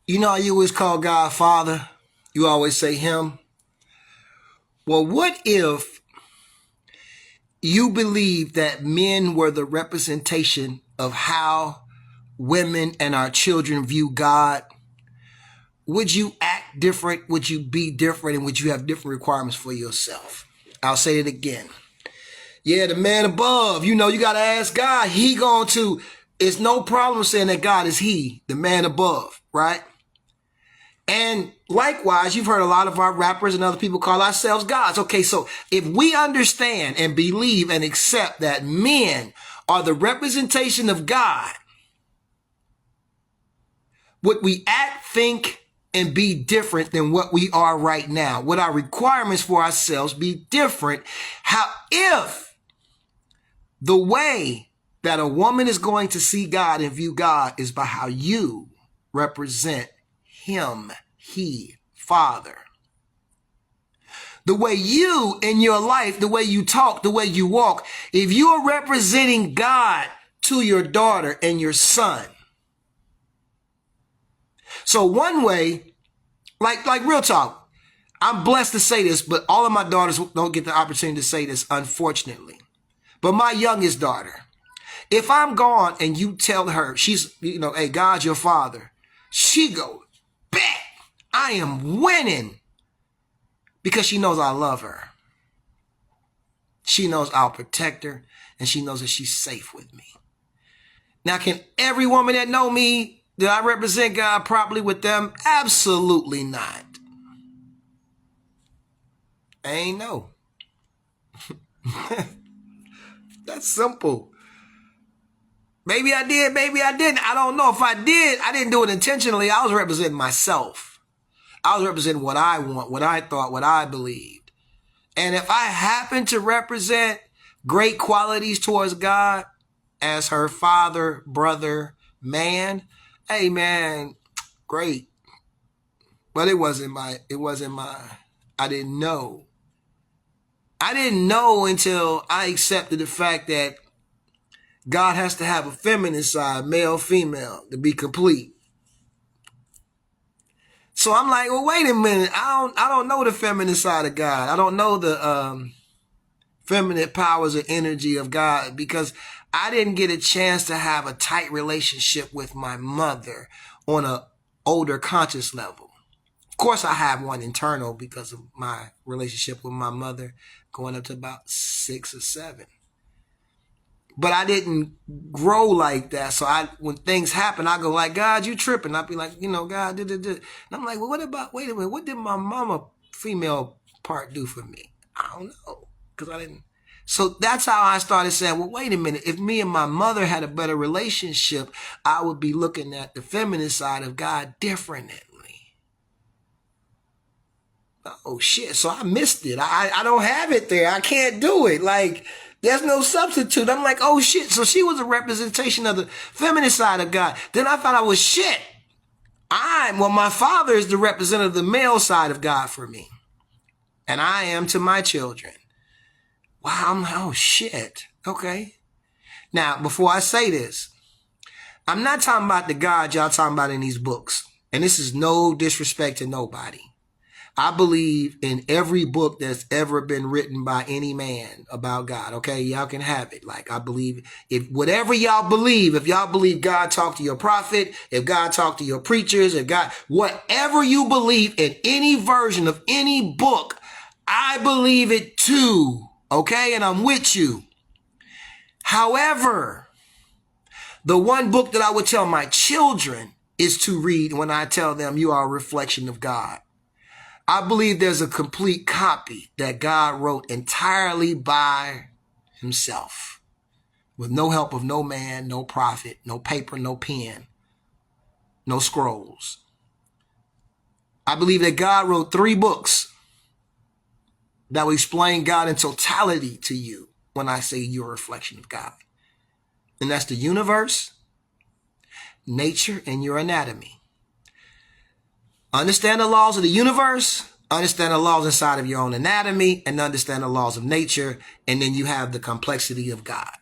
You know how you always call God Father? You always say Him. Well, what if you believe that men were the representation of how women and our children view God? Would you act different? Would you be different? And would you have different requirements for yourself? I'll say it again. Yeah, the man above, you got to ask God. It's no problem saying that God is He, the man above, right? And likewise, you've heard a lot of our rappers and other people call ourselves gods. Okay, so if we understand and believe and accept that men are the representation of God, would we act, think, and be different than what we are right now? Would our requirements for ourselves be different? How if the way that a woman is going to see God and view God is by how you represent Him, He, Father? The way you in your life, the way you talk, the way you walk, if you are representing God to your daughter and your son. So one way, like real talk, I'm blessed to say this, but all of my daughters don't get the opportunity to say this, unfortunately. But my youngest daughter, if I'm gone and you tell her, she's, hey, God's your father, she goes, bet I am winning, because she knows I love her. She knows I'll protect her, and she knows that she's safe with me. Now, can every woman that know me, did I represent God properly with them? Absolutely not. I ain't know. That's simple. Maybe I did, maybe I didn't. I don't know. If I did, I didn't do it intentionally. I was representing myself. I was representing what I want, what I thought, what I believed. And if I happen to represent great qualities towards God as her father, brother, man, hey man, great. But I didn't know. I didn't know until I accepted the fact that God has to have a feminine side, male, female, to be complete. So I'm like, well, wait a minute. I don't know the feminine side of God. I don't know the feminine powers or energy of God, because I didn't get a chance to have a tight relationship with my mother on an older conscious level. Of course, I have one internal because of my relationship with my mother going up to about 6 or 7. But I didn't grow like that. So when things happen, I go like, God, you tripping. I'll be like, God, And I'm like, well, wait a minute, what did my mama female part do for me? I don't know. Because I didn't. So that's how I started saying, well, wait a minute. If me and my mother had a better relationship, I would be looking at the feminine side of God differently. Oh, shit. So I missed it. I don't have it there. I can't do it. Like, there's no substitute. I'm like, oh, shit. So she was a representation of the feminine side of God. Then I thought I was shit. My father is the representative of the male side of God for me. And I am to my children. Wow. I'm like, oh, shit. Okay. Now, before I say this, I'm not talking about the God y'all talking about in these books. And this is no disrespect to nobody. I believe in every book that's ever been written by any man about God. Okay, y'all can have it. Like, I believe if y'all believe, if y'all believe God talked to your prophet, if God talked to your preachers, whatever you believe in any version of any book, I believe it too. Okay, and I'm with you. However, the one book that I would tell my children is to read when I tell them you are a reflection of God. I believe there's a complete copy that God wrote entirely by himself, with no help of no man, no prophet, no paper, no pen, no scrolls. I believe that God wrote 3 books that will explain God in totality to you when I say you're a reflection of God. And that's the universe, nature, and your anatomy. Understand the laws of the universe, understand the laws inside of your own anatomy, and understand the laws of nature, and then you have the complexity of God.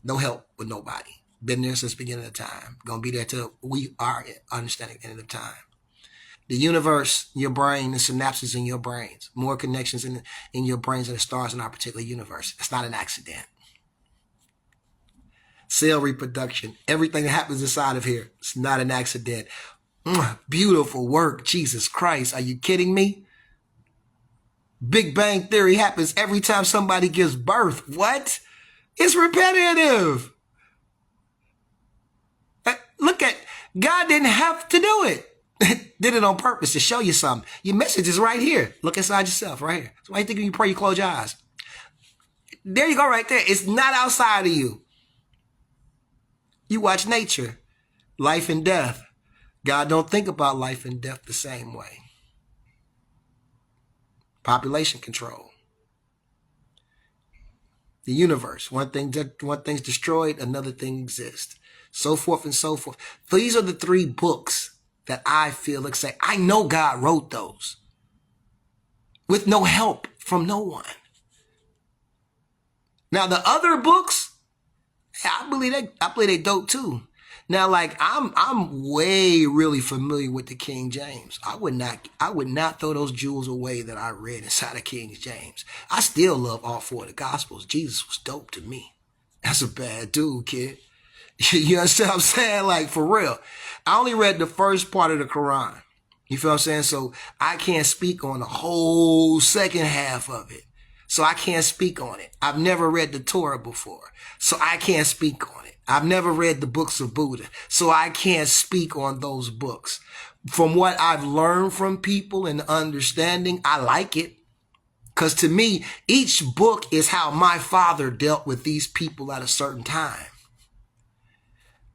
No help with nobody. Been there since the beginning of time. Gonna be there till we are understanding the end of time. The universe, your brain, the synapses in your brains, more connections in your brains than the stars in our particular universe. It's not an accident. Cell reproduction, everything that happens inside of here, it's not an accident. Beautiful work, Jesus Christ. Are you kidding me? Big Bang Theory happens every time somebody gives birth. What? It's repetitive. Look at, God didn't have to do it. Did it on purpose to show you something. Your message is right here. Look inside yourself right here. So why you think when you pray, you close your eyes? There you go right there. It's not outside of you. You watch nature, life and death. God don't think about life and death the same way. Population control. The universe. One thing's destroyed, another thing exists. So forth and so forth. These are the 3 books that I feel like say, I know God wrote those with no help from no one. Now the other books, I believe they dope too. Now, like I'm way really familiar with the King James. I would not throw those jewels away that I read inside of King James. I still love all 4 of the Gospels. Jesus was dope to me. That's a bad dude, kid. You understand what I'm saying? Like, for real. I only read the first part of the Quran. You feel what I'm saying? So I can't speak on the whole second half of it. So I can't speak on it. I've never read the Torah before. So I can't speak on it. I've never read the books of Buddha. So I can't speak on those books. From what I've learned from people and understanding, I like it. Because to me, each book is how my father dealt with these people at a certain time.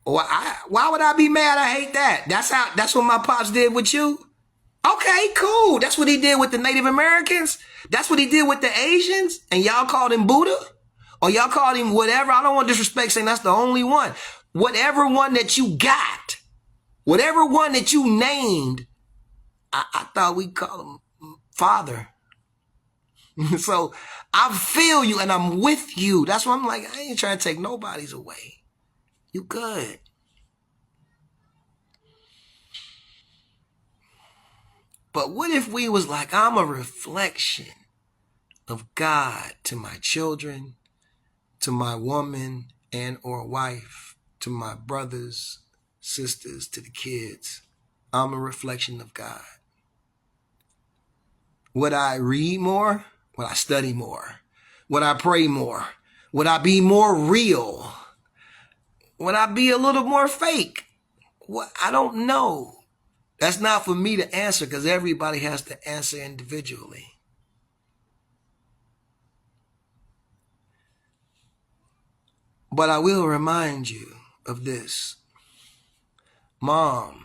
Why would I be mad? I hate that. That's what my pops did with you. Okay, cool. That's what he did with the Native Americans. That's what he did with the Asians. And y'all called him Buddha? Or y'all called him whatever. I don't want disrespect saying that's the only one. Whatever one that you got, whatever one that you named, I thought we called him Father. So I feel you and I'm with you. That's why I'm like, I ain't trying to take nobody's away. You good. But what if we was like, I'm a reflection of God to my children, to my woman and or wife, to my brothers, sisters, to the kids. I'm a reflection of God. Would I read more? Would I study more? Would I pray more? Would I be more real? Would I be a little more fake? Well, I don't know. That's not for me to answer because everybody has to answer individually. But I will remind you of this. Mom,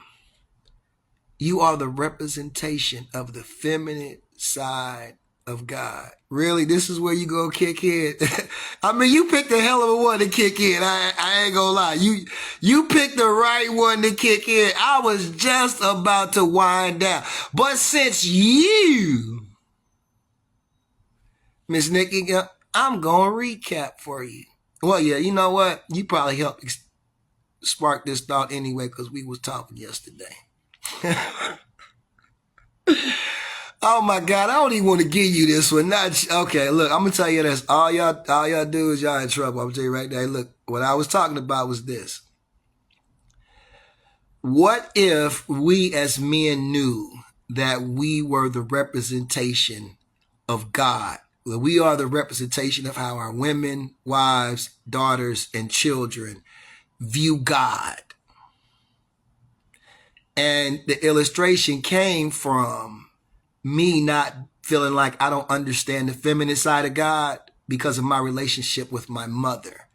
you are the representation of the feminine side of God. Really, this is where you go kick in. I mean, you picked a hell of a one to kick in. I ain't gonna lie. You picked the right one to kick in. I was just about to wind down. But since you, Miss Nikki, I'm gonna recap for you. Well, yeah, you know what? You probably helped spark this thought anyway because we was talking yesterday. Oh my God, I don't even want to give you this one. Okay, look, I'm gonna tell you this. All y'all do is y'all in trouble. I'm gonna tell you right there. Look, what I was talking about was this. What if we as men knew that we were the representation of God? Well, we are the representation of how our women, wives, daughters, and children view God. And the illustration came from me not feeling like I don't understand the feminine side of God because of my relationship with my mother.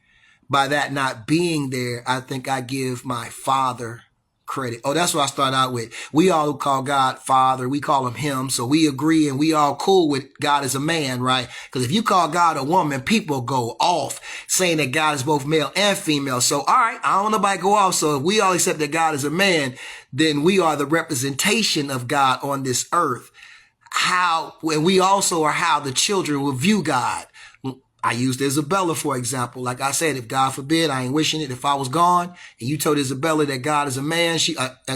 By that not being there, I think I give my father credit. Oh, that's what I start out with. We all call God Father. We call him. So we agree and we all cool with God as a man, right? Because if you call God a woman, people go off saying that God is both male and female. So, all right, I don't want nobody go off. So if we all accept that God is a man, then we are the representation of God on this earth. And we also are how the children will view God. I used Isabella, for example. Like I said, if God forbid, I ain't wishing it, if I was gone and you told Isabella that God is a man,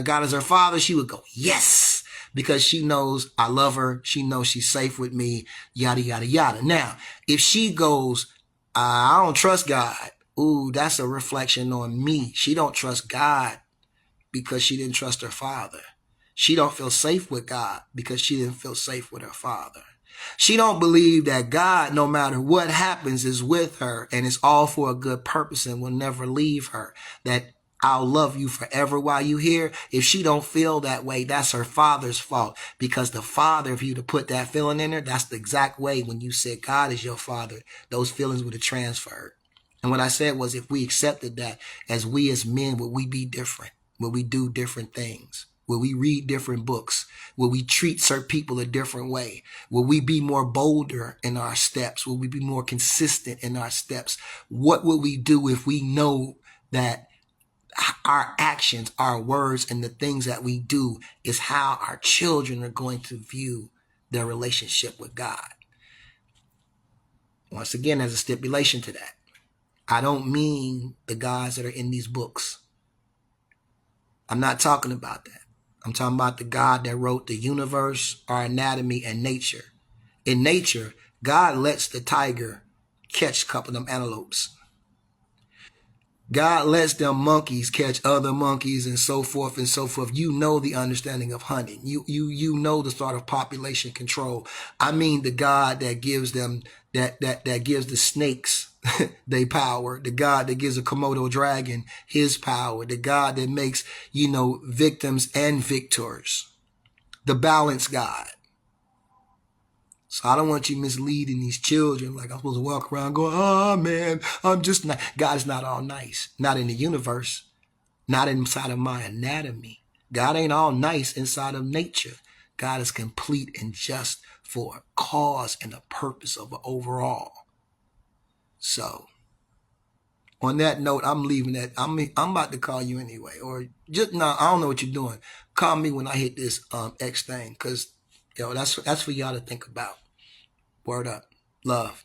God is her father, she would go, yes, because she knows I love her. She knows she's safe with me, yada, yada, yada. Now, if she goes, I don't trust God. Ooh, that's a reflection on me. She don't trust God because she didn't trust her father. She don't feel safe with God because she didn't feel safe with her father. She don't believe that God, no matter what happens, is with her and it's all for a good purpose and will never leave her. That I'll love you forever while you here. If she don't feel that way, that's her father's fault. Because the father, if you to put that feeling in her, that's the exact way when you said God is your father, those feelings would have transferred. And what I said was, if we accepted that as we as men, would we be different? Will we do different things? Will we read different books? Will we treat certain people a different way? Will we be more bolder in our steps? Will we be more consistent in our steps? What will we do if we know that our actions, our words, and the things that we do is how our children are going to view their relationship with God? Once again, there's a stipulation to that. I don't mean the gods that are in these books. I'm not talking about that. I'm talking about the God that wrote the universe, our anatomy, and nature. In nature, God lets the tiger catch a couple of them antelopes. God lets them monkeys catch other monkeys and so forth and so forth. You know the understanding of hunting. You know the sort of population control. I mean the God that gives them that gives the snakes their power, the God that gives a Komodo dragon his power, the God that makes, victims and victors, the balanced God. So I don't want you misleading these children like I'm supposed to walk around going, oh man, I'm just not. God is not all nice. Not in the universe. Not inside of my anatomy. God ain't all nice inside of nature. God is complete and just for a cause and a purpose of an overall. So on that note, I'm leaving that. I'm about to call you anyway. Or just no, I don't know what you're doing. Call me when I hit this X thing. Cause that's for y'all to think about. Word up. Love.